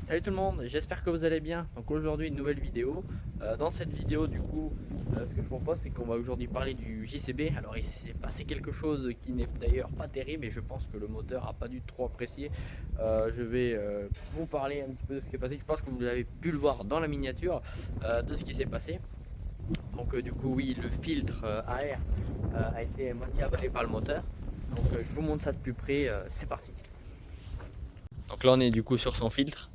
Salut tout le monde, j'espère que vous allez bien. Donc aujourd'hui une nouvelle vidéo. Dans cette vidéo du coup, ce que je propose c'est qu'on va aujourd'hui parler du JCB. Alors il s'est passé quelque chose qui n'est d'ailleurs pas terrible et je pense que le moteur a pas dû trop apprécier. Je vais vous parler un petit peu de ce qui est passé. Je pense que vous avez pu le voir dans la miniature de ce qui s'est passé. Donc du coup oui, le filtre à air a été moitié avalé par le moteur. Donc je vous montre ça de plus près, c'est parti. Donc là on est du coup sur son filtre.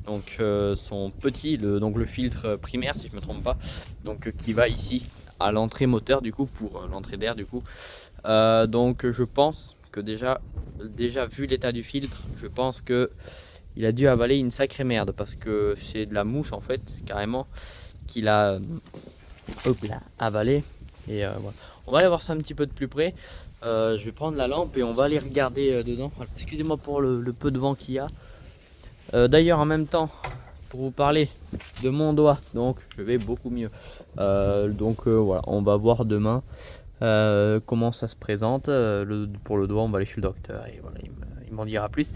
Donc son petit, donc le filtre primaire si je me trompe pas, donc qui va ici à l'entrée moteur du coup pour l'entrée d'air du coup. Donc je pense que déjà vu l'état du filtre, je pense que il a dû avaler une sacrée merde parce que c'est de la mousse en fait carrément qu'il a avalé et voilà. On va aller voir ça un petit peu de plus près. Je vais prendre la lampe et on va aller regarder dedans. Excusez-moi pour le peu de vent qu'il y a. D'ailleurs en même temps pour vous parler de mon doigt, donc je vais beaucoup mieux. Voilà, on va voir demain comment ça se présente. Pour le doigt on va aller chez le docteur et voilà, il m'en dira plus.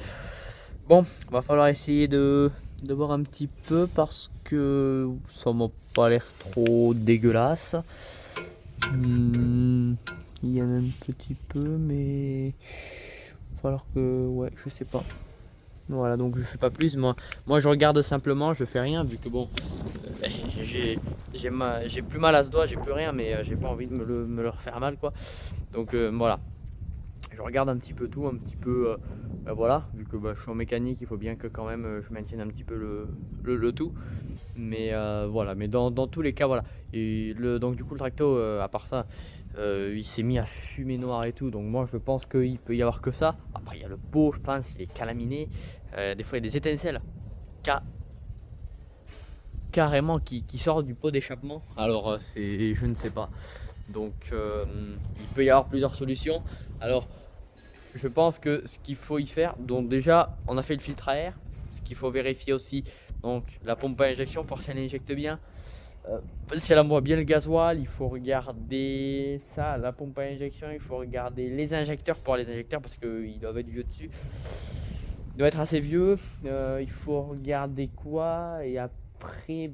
Bon, va falloir essayer de voir un petit peu parce que ça m'a pas l'air trop dégueulasse. Il y en a un petit peu mais il va falloir que, ouais, je sais pas. Voilà, donc je fais pas plus. Moi je regarde simplement, je fais rien vu que bon, j'ai plus mal à ce doigt, j'ai plus rien, mais j'ai pas envie de me le refaire mal quoi. Donc voilà, je regarde un petit peu tout, un petit peu, voilà, vu que je suis en mécanique, il faut bien que quand même je maintienne un petit peu le tout. Mais voilà, mais dans tous les cas, voilà. Et donc du coup le tracto, à part ça, il s'est mis à fumer noir et tout. Donc moi je pense qu'il peut y avoir que ça. Après il y a le pot, je pense, il est calaminé. Des fois il y a des étincelles carrément qui sortent du pot d'échappement. Alors je ne sais pas. Donc il peut y avoir plusieurs solutions. Alors je pense que ce qu'il faut y faire, donc déjà on a fait le filtre à air. Ce qu'il faut vérifier aussi, donc la pompe à injection pour qu'elle injecte bien. Si elle envoie bien le gasoil, il faut regarder ça, la pompe à injection, il faut regarder les injecteurs pour les injecteurs parce qu'ils doivent être vieux dessus. Il doit être assez vieux. Il faut regarder quoi et après,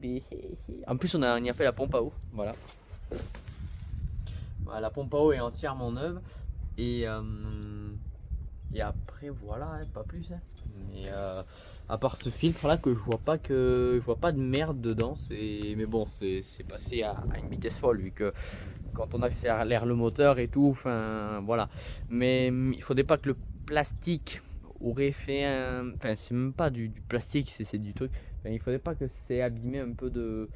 en plus on y a fait la pompe à eau, voilà. Voilà, la pompe à eau est entièrement neuve et après voilà, hein, pas plus. Hein. Mais à part ce filtre là que je vois pas de merde dedans, mais bon c'est passé à une vitesse folle vu que quand on accélère le moteur et tout, enfin voilà. Mais il faudrait pas que le plastique aurait fait enfin c'est même pas du plastique, c'est du truc. Enfin, il faudrait pas que c'est abîmé un peu de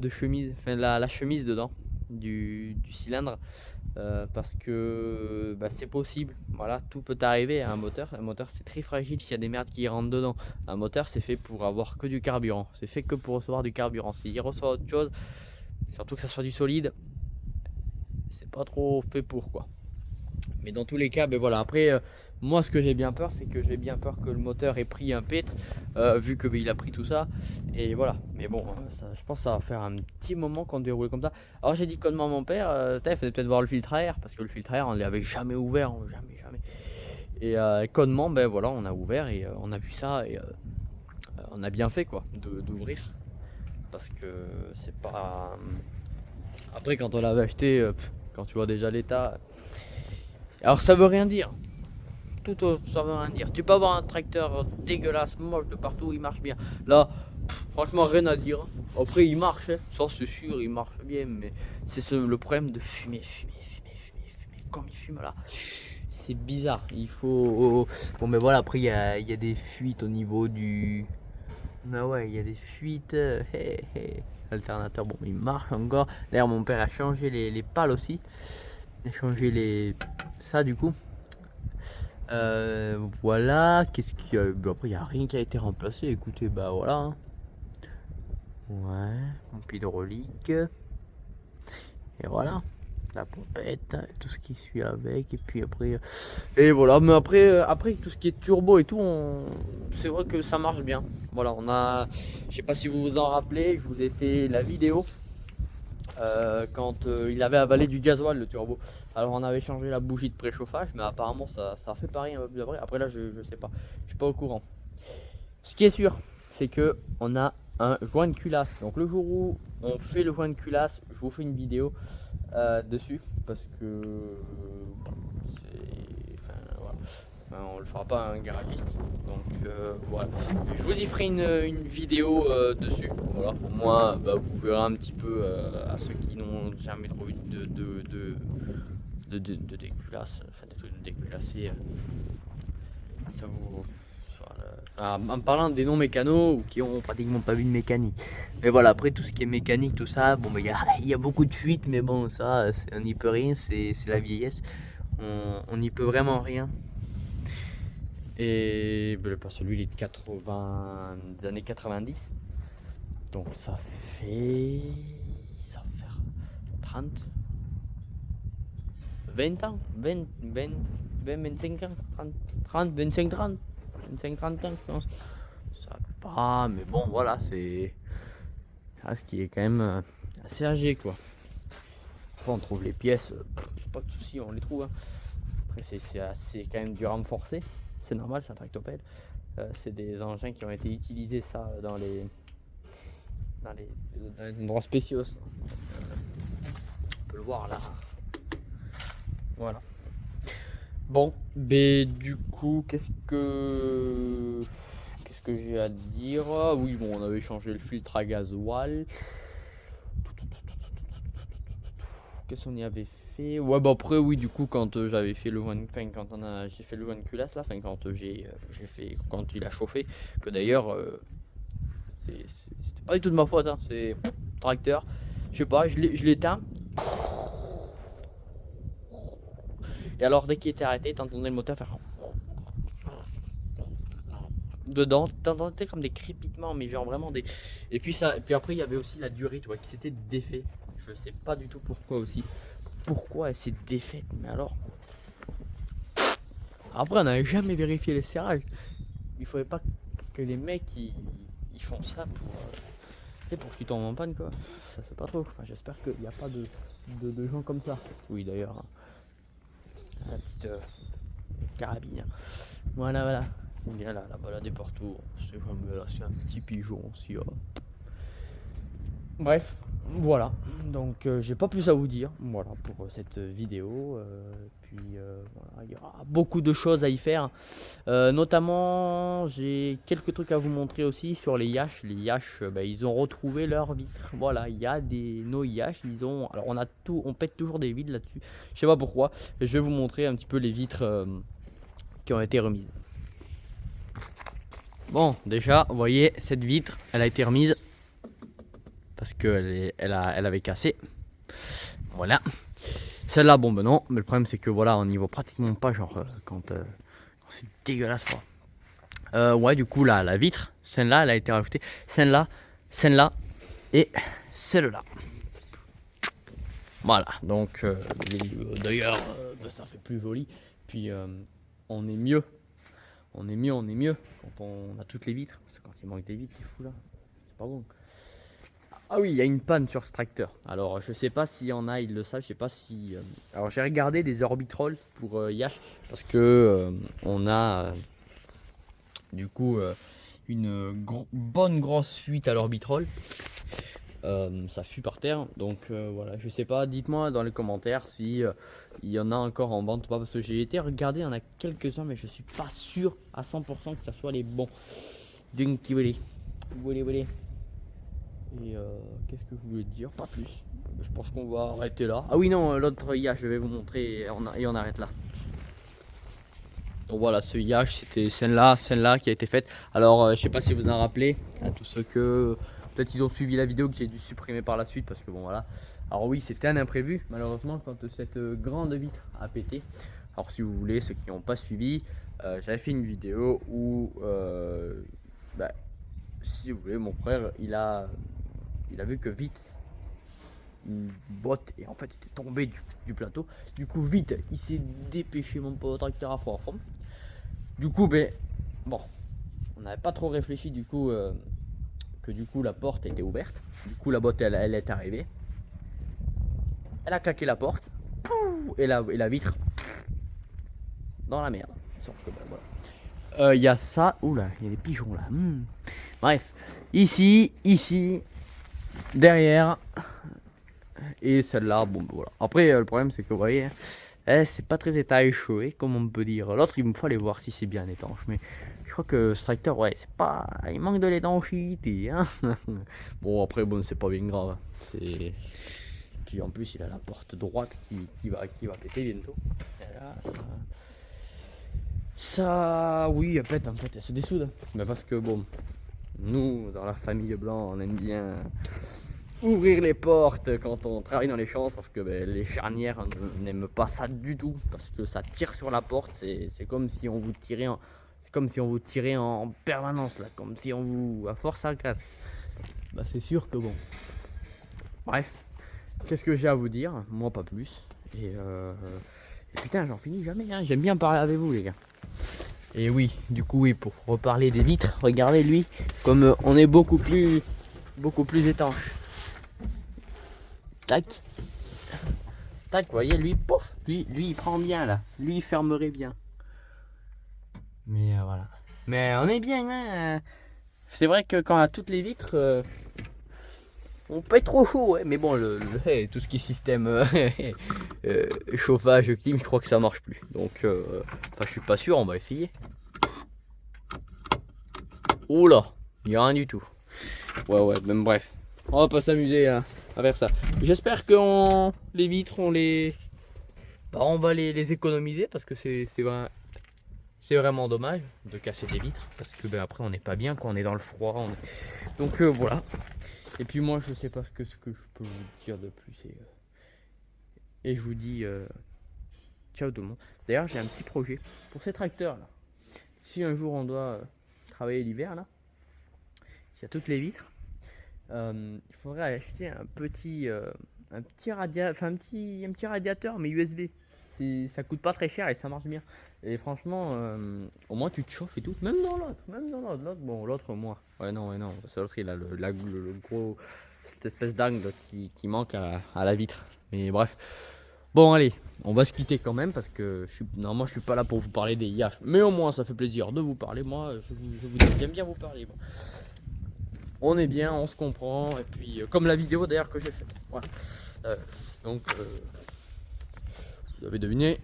chemise, enfin la chemise dedans du cylindre. Parce que c'est possible, voilà, tout peut arriver à un moteur. Un moteur c'est très fragile s'il y a des merdes qui rentrent dedans. Un moteur c'est fait pour avoir que du carburant, c'est fait que pour recevoir du carburant. S'il reçoit autre chose, surtout que ça soit du solide, c'est pas trop fait pour quoi. Mais dans tous les cas, voilà. Après, moi, ce que j'ai bien peur, c'est que j'ai bien peur que le moteur ait pris un pet, vu que il a pris tout ça. Et voilà. Mais bon, je pense que ça va faire un petit moment qu'on déroule comme ça. Alors, j'ai dit connement à mon père, il fallait peut-être voir le filtre à air, parce que le filtre à air, on ne l'avait jamais ouvert, jamais, jamais. Et connement, voilà, on a ouvert et on a vu ça et on a bien fait quoi, d'ouvrir. Parce que c'est pas. Après, quand on l'avait acheté, quand tu vois déjà l'état. Alors, ça veut rien dire. Tout ça veut rien dire. Tu peux avoir un tracteur dégueulasse, moche de partout, il marche bien. Là, franchement, rien à dire. Après, il marche, hein. Ça c'est sûr, il marche bien, mais c'est le problème de fumer. Comme il fume là, c'est bizarre. Il faut. Bon, mais voilà, après, il y a des fuites au niveau du. Ah ouais, il y a des fuites. L'alternateur, bon, il marche encore. D'ailleurs, mon père a changé les pales aussi. Il a changé ça du coup. Voilà, qu'est-ce qu'il y a. Après, il n'y a rien qui a été remplacé. Écoutez, voilà. Hein. Ouais, pompe hydraulique. Et voilà, la pompette, tout ce qui suit avec. Et puis après. Et voilà, mais après tout ce qui est turbo et tout, c'est vrai que ça marche bien. Voilà, on a. Je sais pas si vous vous en rappelez, je vous ai fait la vidéo. Quand il avait avalé du gasoil le turbo. Alors on avait changé la bougie de préchauffage, mais apparemment ça a fait pareil un peu plus après. Après là je sais pas, je suis pas au courant. Ce qui est sûr, c'est que on a un joint de culasse. Donc le jour où on fait le joint de culasse, je vous fais une vidéo dessus parce que voilà. On le fera pas à un garagiste. Donc voilà. Je vous y ferai une vidéo dessus. Voilà. Au moins, vous verrez un petit peu à ceux qui n'ont jamais trop eu de déculasse, enfin des trucs de déculassés. Ça vous. En parlant des non mécanos ou qui ont pratiquement pas vu de mécanique. Mais voilà, après tout ce qui est mécanique, tout ça, bon, il y a beaucoup de fuites, mais bon, ça, on n'y peut rien, c'est la vieillesse. On n'y peut vraiment rien. Et parce que lui, il est de 80, des années 90. Donc ça va faire 30, 20 ans, 25 ans, 30, 25, 30. 25-30 ans, je pense. Ça pas, mais bon, voilà, c'est ce qui est quand même assez âgé, quoi. Après, on trouve les pièces, pas de soucis, on les trouve. Hein. Après, c'est quand même du renforcé, c'est normal, c'est un tractopelle. C'est des engins qui ont été utilisés, ça, dans les endroits spéciaux. Ça. On peut le voir là. Voilà. Bon, du coup, qu'est-ce que j'ai à dire? Oui, bon, on avait changé le filtre à gasoil. Qu'est-ce qu'on y avait fait? Ouais, après, oui, du coup, quand j'avais fait le one, enfin, j'ai fait le one culasse là, enfin, quand il a chauffé, que d'ailleurs, c'était pas du tout de ma faute, hein, c'est tracteur. Je sais pas, je l'éteins. Et alors, dès qu'il était arrêté, t'entendais le moteur faire. Dedans, t'entendais comme des crépitements, mais genre vraiment des. Et puis après, il y avait aussi la durée, tu vois, qui s'était défait. Je sais pas du tout pourquoi aussi. Pourquoi elle s'est défaite, mais alors. Après, on n'avait jamais vérifié les serrages. Il faudrait pas que les mecs ils font ça pour qu'ils tombent en panne, quoi. Ça, c'est pas trop. Enfin, j'espère qu'il n'y a pas de gens comme ça. Oui, d'ailleurs. Hein. La petite carabine. Voilà. Bien là, la balade des partout. C'est un petit pigeon aussi. Bref, voilà. Donc j'ai pas plus à vous dire. Voilà pour cette vidéo. Puis voilà, il y aura beaucoup de choses à y faire. Notamment, j'ai quelques trucs à vous montrer aussi sur les Yash. Les Yash, ils ont retrouvé leur vitre. Voilà, il y a nos Yash. Alors on pète toujours des vides là-dessus. Je sais pas pourquoi. Je vais vous montrer un petit peu les vitres qui ont été remises. Bon, déjà, vous voyez, cette vitre, elle a été remise parce qu'elle avait cassé. Voilà. Celle-là, bon, non, mais le problème, c'est que voilà, on n'y voit pratiquement pas, genre, quand c'est dégueulasse, quoi. Ouais, du coup, là, la vitre, celle-là, elle a été rajoutée. Celle-là et celle-là. Voilà, donc, d'ailleurs, ça fait plus joli. Puis, on est mieux quand on a toutes les vitres. Parce que quand il manque des vitres, t'es fou là. C'est pas bon. Ah oui, il y a une panne sur ce tracteur. Alors je sais pas s'il y en a, ils le savent. Je sais pas si. Alors j'ai regardé des orbitrolls pour Yash parce que on a du coup une bonne grosse fuite à l'orbitroll. Ça fuit par terre, donc voilà, je sais pas, dites-moi dans les commentaires si il y en a encore en vente ou pas, parce que j'ai été regarder, il y en a quelques-uns, mais je suis pas sûr à 100% que ça soit les bons. Donc voilà. Et qu'est-ce que je voulais dire? Pas plus. Je pense qu'on va arrêter là. Ah oui, non, l'autre Yash, je vais vous montrer et on arrête là. Donc voilà, ce Yash, c'était celle-là qui a été faite. Alors je sais pas si vous en rappelez, à tous ceux que peut-être ils ont suivi la vidéo que j'ai dû supprimer par la suite parce que bon voilà. Alors oui, c'était un imprévu malheureusement quand cette grande vitre a pété. Alors si vous voulez, ceux qui n'ont pas suivi, j'avais fait une vidéo où si vous voulez, mon frère il a vu que vite une botte et en fait était tombé du plateau. Du coup vite il s'est dépêché mon pauvre tracteur à fond. Du coup bon, on n'avait pas trop réfléchi du coup que du coup la porte était ouverte. Du coup la botte elle est arrivée. Elle a claqué la porte et la vitre dans la merde. Sauf que voilà. Il y a ça. Oula, il y a des pigeons là. Bref, ici, derrière. Et celle-là, bon voilà. Après, le problème c'est que vous voyez, c'est pas très étanché, comme on peut dire. L'autre, il me faut aller voir si c'est bien étanche. Mais je crois que ce tracteur, ouais, c'est pas. Il manque de l'étanchéité. Hein. Bon, après, bon, c'est pas bien grave. C'est. Puis en plus, il a la porte droite qui va péter bientôt. Et là, ça, oui, elle pète en fait, elle se dessoude. Mais parce que bon, nous, dans la famille Blanc, on aime bien ouvrir les portes quand on travaille dans les champs, sauf que les charnières n'aiment pas ça du tout parce que ça tire sur la porte. C'est comme si on vous tirait en, c'est comme si on vous tirait en permanence là, comme si on vous, à force ça casse. Bah c'est sûr que bon. Bref, qu'est-ce que j'ai à vous dire? Moi pas plus. Et putain, j'en finis jamais. Hein. J'aime bien parler avec vous les gars. Et oui, du coup, oui, pour reparler des vitres, regardez lui, comme on est beaucoup plus étanche. Tac. Tac, vous voyez, lui, pouf, lui, il prend bien là. Lui, il fermerait bien. Mais voilà. Mais on est bien, hein. C'est vrai que quand on a toutes les vitres, on peut être trop chaud, ouais. Mais bon, tout ce qui est système chauffage, clim, je crois que ça marche plus. Donc, je suis pas sûr, on va essayer. Oh là, il n'y a rien du tout. Ouais, même bref. On va pas s'amuser à faire ça. J'espère que les vitres, on va les économiser parce que c'est vraiment dommage de casser des vitres parce que après on n'est pas bien quand on est dans le froid. Donc voilà. Et puis moi je sais pas ce que je peux vous dire de plus. Et je vous dis ciao tout le monde. D'ailleurs j'ai un petit projet pour ces tracteurs là. Si un jour on doit travailler l'hiver là, s'il y a toutes les vitres, il faudrait acheter un petit radiateur mais USB. Ça coûte pas très cher et ça marche bien. Et franchement, au moins tu te chauffes et tout. Même dans l'autre, bon l'autre moins. Ouais non, parce que l'autre il a le gros, cette espèce d'angle qui manque à la vitre. Mais bref. Bon allez, on va se quitter quand même parce que normalement je suis pas là pour vous parler des IH. Mais au moins ça fait plaisir de vous parler. Moi je vous dis, j'aime bien vous parler. Bon. On est bien, on se comprend. Et puis comme la vidéo d'ailleurs que j'ai faite. Voilà. Donc vous avez deviné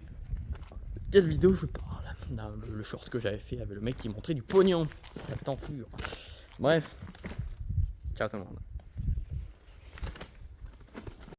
quelle vidéo je parle. Le short que j'avais fait avec le mec qui montrait du pognon. Ça t'enfure. Bref. Ciao tout le monde.